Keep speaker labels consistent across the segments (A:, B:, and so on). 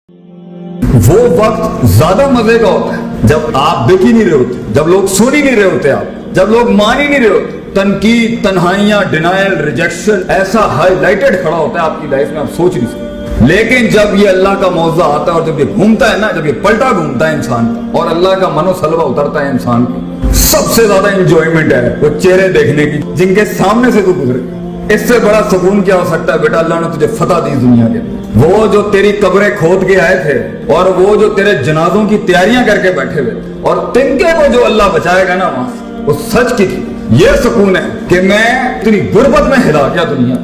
A: وہ وقت زیادہ مزے کا ہوتا ہے جب آپ دیکھ ہی نہیں رہے ہوتے, جب لوگ سن ہی نہیں رہے ہوتے, آپ جب لوگ مان ہی نہیں رہے ہوتے. تنقید, تنہائیاں, ڈینائل, ریجیکشن ایسا ہائی لائٹڈ کھڑا ہوتا ہے آپ کی لائف میں, آپ سوچ نہیں سکتے. لیکن جب یہ اللہ کا موضوع آتا ہے اور جب یہ گھومتا ہے نا, جب یہ پلٹا گھومتا ہے انسان کا اور اللہ کا منو سلوہ اترتا ہے انسان کو, سب سے زیادہ انجوائمنٹ ہے وہ چہرے دیکھنے کی جن کے سامنے سے تو گزرے. اس سے بڑا سکون کیا ہو سکتا ہے بیٹا؟ اللہ نے تجھے فتح دی دنیا کے. وہ جو تیری قبریں کھود کے آئے تھے اور وہ جو تیرے جنازوں کی تیاریاں کر کے بیٹھے ہوئے اور تنکے کو جو اللہ بچائے گا نا وہاں سے, وہ سچ کی تھی. یہ سکون ہے کہ میں اتنی غربت میں ہلا گیا دنیا.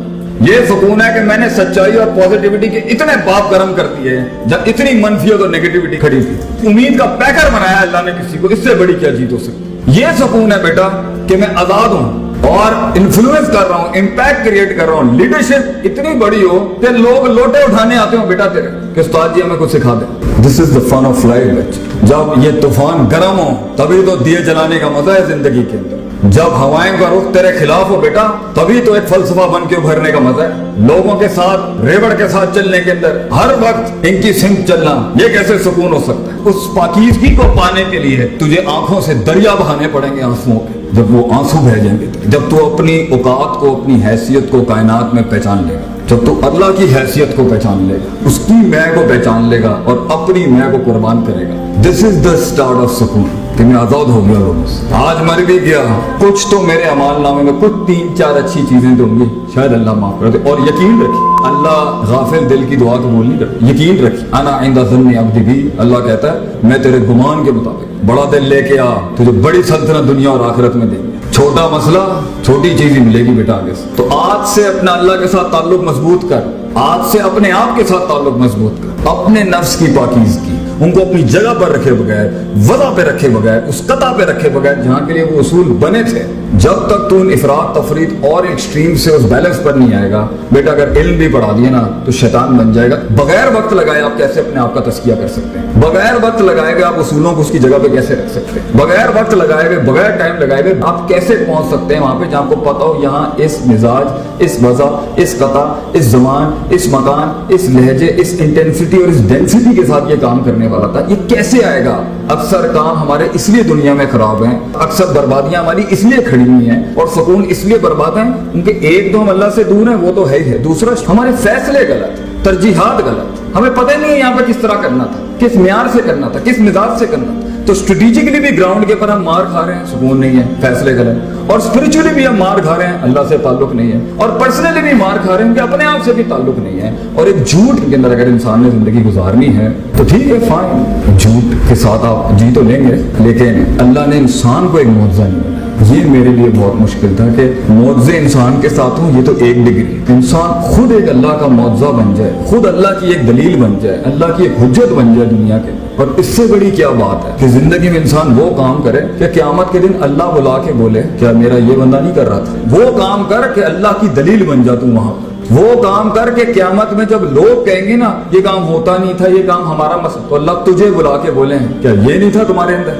A: یہ سکون ہے کہ میں نے سچائی اور پوزیٹیوٹی کے اتنے باپ گرم کر دیے جب اتنی منفیت اور نیگیٹیوٹی کھڑی تھی. امید کا پیکر بنایا اللہ نے کسی کو, اس سے بڑی کیا جیت ہو سکتی. یہ سکون ہے بیٹا کہ میں آزاد ہوں اور انفلوئنس کر رہا ہوں, امپیکٹ کریٹ کر رہا ہوں. لیڈرشپ اتنی بڑی ہو کہ لوگ لوٹے اٹھانے آتے ہوں بیٹا تیرے کہ استاد جی ہمیں کچھ سکھا دیں. دس از دا فن آف لائف. جب یہ طوفان گرم ہو تبھی تو دیے جلانے کا مزہ ہے زندگی کے اندر. جب ہوائیں کا رخ تیرے خلاف ہو بیٹا تبھی تو ایک فلسفہ بن کے ابھرنے کا مزہ ہے. لوگوں کے ساتھ ریوڑ کے ساتھ چلنے کے اندر ہر وقت ان کی سمت چلنا, یہ کیسے سکون ہو سکتا ہے؟ اس پاکیزگی کو پانے کے لیے تجھے آنکھوں سے دریا بہانے پڑیں گے آنسوؤں کے. جب وہ آنسو بہ جائیں گے, جب تو اپنی اوقات کو, اپنی حیثیت کو کائنات میں پہچان لے گا, جب تو اللہ کی حیثیت کو پہچان لے گا, اس کی میں کو پہچان لے گا اور اپنی میں کو قربان کرے گا. دس از دا اسٹارٹ آف سکون کہ میں آزاد ہو گیا لوگوں سے. آج مر بھی گیا, کچھ تو میرے اعمال نامے میں کچھ 3-4 اچھی چیزیں تو ہوں گی, شاید اللہ معاف کر دے. اور یقین رکھیے اللہ غافل دل کی دعا قبول نہیں کرتا. یقین رکھیے انا عند ظن عبدی بھی, اللہ کہتا ہے میں تیرے گمان کے مطابق بڑا دل لے کے آ, تجھے بڑی سلطنت دنیا اور آخرت میں دیں گے. چھوٹا مسئلہ چھوٹی چیز ہی ملے گی بیٹا آگے سے. تو آج سے اپنا اللہ کے ساتھ تعلق مضبوط کر, آج سے اپنے آپ کے ساتھ تعلق مضبوط کر. اپنے نفس کی پاکیزگی ان کو اپنی جگہ پر رکھے بغیر, وضع پہ رکھے بغیر, اس قطع پہ رکھے بغیر جہاں کے لیے وہ اصول بنے تھے. جب تک تو ان افراط تفریط اور ایکسٹریم سے اس بیلنس پر نہیں آئے گا بیٹا, اگر علم بھی پڑھا دیا نا تو شیطان بن جائے گا. بغیر وقت لگائے آپ کیسے اپنے آپ کا تزکیہ کر سکتے ہیں؟ بغیر وقت لگائے گا آپ اصولوں کو اس کی جگہ پہ کیسے رکھ سکتے ہیں؟ بغیر وقت لگائے گا, بغیر ٹائم لگائے گا آپ کیسے پہنچ سکتے ہیں وہاں پہ جہاں کو پتا ہو یہاں اس مزاج, اس وضع, اس قطع, اس زمان, اس مکان, اس لہجے, اس انٹینسٹی اور اس ڈینسٹی کے ساتھ یہ کام کرنے والا تھا. یہ کیسے آئے گا؟ اکثر کام ہمارے اس لیے دنیا میں خراب ہیں, اکثر بربادیاں ہماری اس لیے کھڑی ہوئی ہیں اور سکون اس لیے برباد ہیں کیونکہ ایک تو ہم اللہ سے دور ہیں, وہ تو ہے ہی ہے. دوسرا ہمارے فیصلے غلط, ترجیحات غلط, ہمیں پتہ نہیں ہے یہاں پہ کس طرح کرنا تھا, کس معیار سے کرنا تھا, کس مزاج سے کرنا تھا. تو اسٹریٹجکلی بھی گراؤنڈ کے پر ہم مار کھا رہے ہیں, سکون نہیں ہے, فیصلے غلط. اور اسپرچولی بھی ہم مار کھا رہے ہیں, اللہ سے تعلق نہیں ہے. اور پرسنلی بھی مار کھا رہے ہیں کہ اپنے آپ سے بھی تعلق نہیں ہے. اور ایک جھوٹ کے اندر اگر انسان نے زندگی گزارنی ہے تو ٹھیک ہے, فائن, جھوٹ کے ساتھ آپ جی تو لیں گے, لیکن اللہ نے انسان کو ایک معجزہ نہیں بنایا. یہ میرے لیے بہت مشکل تھا کہ معجزے انسان کے ساتھ ہوں, یہ تو ایک ڈگری. انسان خود ایک اللہ کا معجزہ بن جائے, خود اللہ کی ایک دلیل بن جائے, اللہ کی ایک حجت بن جائے دنیا کے. اور اس سے بڑی کیا بات ہے کہ زندگی میں انسان وہ کام کرے کہ قیامت کے دن اللہ بلا کے بولے کیا میرا یہ بندہ نہیں کر رہا تھا. وہ کام کر کہ اللہ کی دلیل بن جا تو وہاں پر. وہ کام کر کے قیامت میں جب لوگ کہیں گے نا یہ کام ہوتا نہیں تھا, یہ کام ہمارا مسئلہ, تو اللہ تجھے بلا کے بولے کیا یہ نہیں تھا تمہارے اندر؟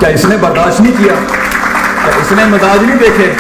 A: کیا اس نے برداشت نہیں کیا؟ کیا اس نے مزاج نہیں دیکھے؟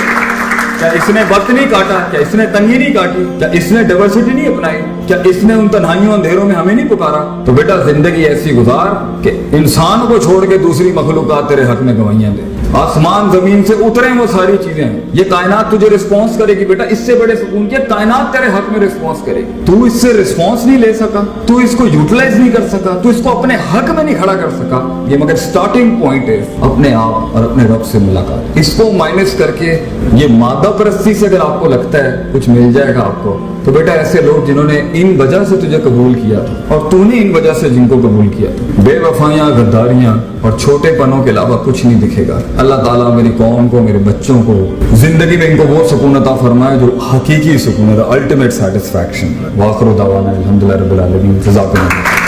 A: کیا اس نے وقت نہیں کاٹا؟ کیا اس نے تنگی نہیں کاٹی؟ کیا اس نے ڈائیورسٹی نہیں اپنائی؟ کیا اس نے ان تنہائیوں اندھیروں میں ہمیں نہیں پکارا؟ تو بیٹا زندگی ایسی گزار کہ انسان کو چھوڑ کے دوسری مخلوقات تیرے حق میں گواہیاں دے. آسمان زمین سے اترے وہ ساری چیزیں ہیں, یہ کائنات تجھے رسپانس کرے گی بیٹا. اس سے بڑے سکون کی کائنات تیرے حق میں رسپانس کرے گی. تو اس سے رسپانس نہیں لے سکا, تو اس کو یوٹیلائز نہیں کر سکا, تو اس کو اپنے حق میں نہیں کھڑا کر سکا. یہ مگر سٹارٹنگ پوائنٹ ہے اپنے آپ اور اپنے رب سے ملاقات. اس کو مائنس کر کے یہ مادہ پرستی سے اگر آپ کو لگتا ہے کچھ مل جائے گا آپ کو, تو بیٹا ایسے لوگ جنہوں نے ان وجہ سے تجھے قبول کیا تھا اور تو نے ان وجہ سے جن کو قبول کیا تھا, بے وفائیاں, غداریاں اور چھوٹے پنوں کے علاوہ کچھ نہیں دکھے گا. اللہ تعالیٰ میری قوم کو, میرے بچوں کو زندگی میں ان کو وہ سکون عطا فرمائے جو حقیقی سکون ہے, الٹیمیٹ سیٹسفیکشن. واخر دعوانا الحمدللہ رب العالمین. جزاکم اللہ.